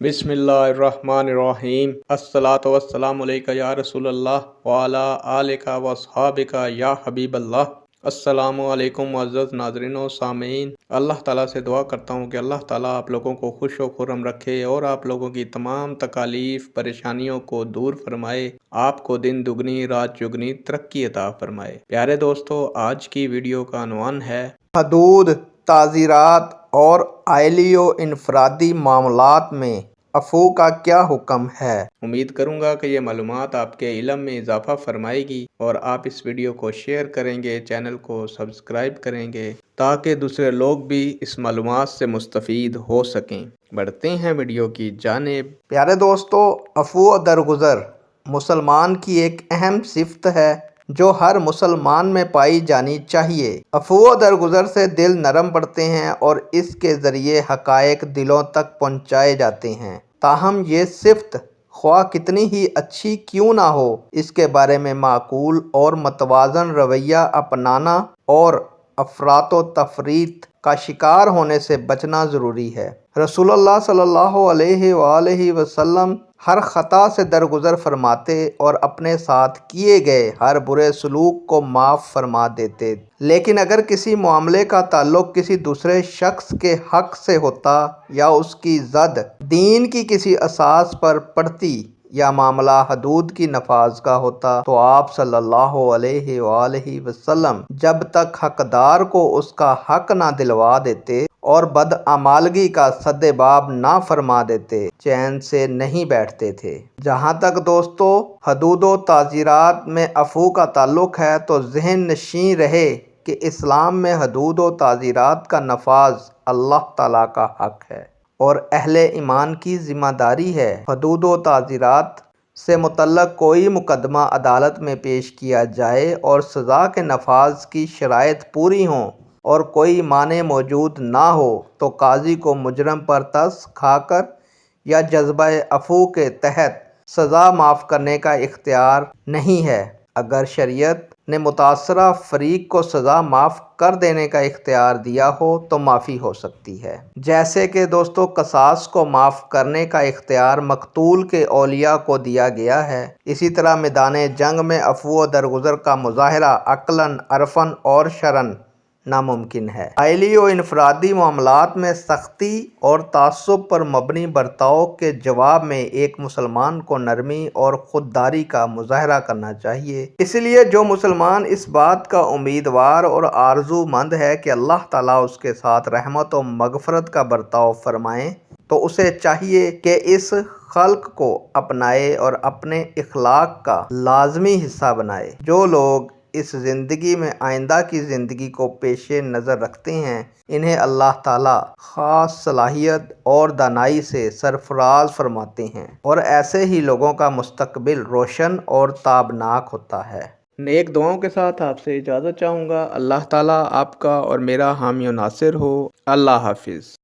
बिस्मिल्लाहिर्रहमानिर्रहीम अस्सलातु वस्सलामु अलैका या रसूल अल्लाह व अला आलिका व अस्हाबिका या हबीब अल्लाह। अस्सलामु अलैकुम मुअज़्ज़ज़ नाज़रीन व सामीन। अल्लाह ताला से दुआ करता हूँ कि अल्लाह ताला आप लोगों को खुश व खुर्रम रखे और आप लोगों की तमाम तकालीफ परेशानियों को दूर फरमाए, आपको दिन दुगनी रात चुगनी तरक्की अता फरमाए। प्यारे दोस्तों, आज की वीडियो का अनवान है हदूद, ताज़ीरात और आइलियो इनफरादी मामलात में अफू का क्या हुक्म है। उम्मीद करूंगा कि ये मालूमात आपके इल्म में इजाफा फरमाएगी और आप इस वीडियो को शेयर करेंगे, चैनल को सब्सक्राइब करेंगे ताकि दूसरे लोग भी इस मालूमात से मुस्तफ़ीद हो सकें। बढ़ते हैं वीडियो की जानिब। प्यारे दोस्तों, अफू दरगुज़र मुसलमान की एक अहम सिफ़त है जो हर मुसलमान में पाई जानी चाहिए। अफू दरगुज़र से दिल नरम पड़ते हैं और इसके ज़रिए हक़ाइक़ दिलों तक पहुँचाए जाते हैं। ताहम ये सिफ़त ख्वाह कितनी ही अच्छी क्यों ना हो, इसके बारे में माकूल और मतवाज़न रवैया अपनाना और अफ़रातो तफरीत का शिकार होने से बचना ज़रूरी है। रसूलुल्लाह सल्लल्लाहु अलैहि वसल्लम हर ख़ता से दरगुज़र फरमाते और अपने साथ किए गए हर बुरे सलूक को माफ़ फरमा देते। लेकिन अगर किसी मामले का ताल्लुक़ किसी दूसरे शख्स के हक़ से होता या उसकी ज़द दीन की किसी असास पर पड़ती या मामला हदूद की नफाज का होता तो आप सल्लल्लाहु अलैहि वसल्लम जब तक हकदार को उसका हक ना दिलवा देते और बदअमालगी का सद्देबाब ना फरमा देते, चैन से नहीं बैठते थे। जहाँ तक दोस्तों हदूद व ताज़ीरात में अफू का ताल्लुक़ है तो ज़हन नशीं रहे कि इस्लाम में हदूद व ताज़ीरात का नफाज अल्लाह ताला का हक है और अहले ईमान की ज़िम्मेदारी है। हदूद व ताज़ीरात से मुतल्लक़ कोई मुकदमा अदालत में पेश किया जाए और सज़ा के नफाज की शराइत पूरी हों और कोई माने मौजूद ना हो तो काजी को मुजरम पर तरस खाकर या जज्बा अफू के तहत सज़ा माफ़ करने का इख्तियार नहीं है। अगर शरीयत ने मुतासरा फ़रीक को सज़ा माफ़ कर देने का इख्तियार दिया हो तो माफ़ी हो सकती है। जैसे कि दोस्तों कसास को माफ़ करने का इख्तियार मकतूल के औलिया को दिया गया है, इसी तरह मैदान जंग में अफू व दरगुज़र का मुज़ाहरा अक़लन, अरफ़न और शरन नामुमकिन है। आइली व इनफरादी मामलात में सख्ती और तासुब पर मबनी बर्ताव के जवाब में एक मुसलमान को नरमी और खुददारी का मुज़ाहरा करना चाहिए। इसलिए जो मुसलमान इस बात का उम्मीदवार और आरज़ूमंद है कि अल्लाह ताला उसके साथ रहमत और मग़फ़रत का बर्ताव फरमाएँ तो उसे चाहिए कि इस खल्क़ को अपनाए और अपने इख़लाक़ का लाज़मी हिस्सा बनाए। जो लोग इस ज़िंदगी में आइंदा की ज़िंदगी को पेशे नज़र रखते हैं, इन्हें अल्लाह ताला ख़ास सलाहियत और दानाई से सरफराज फरमाते हैं और ऐसे ही लोगों का मुस्तकबिल रोशन और ताबनाक होता है। नेक दुआओं के साथ आपसे इजाज़त चाहूँगा। अल्लाह ताला आपका और मेरा हामी और नासिर हो। अल्लाह हाफिज़।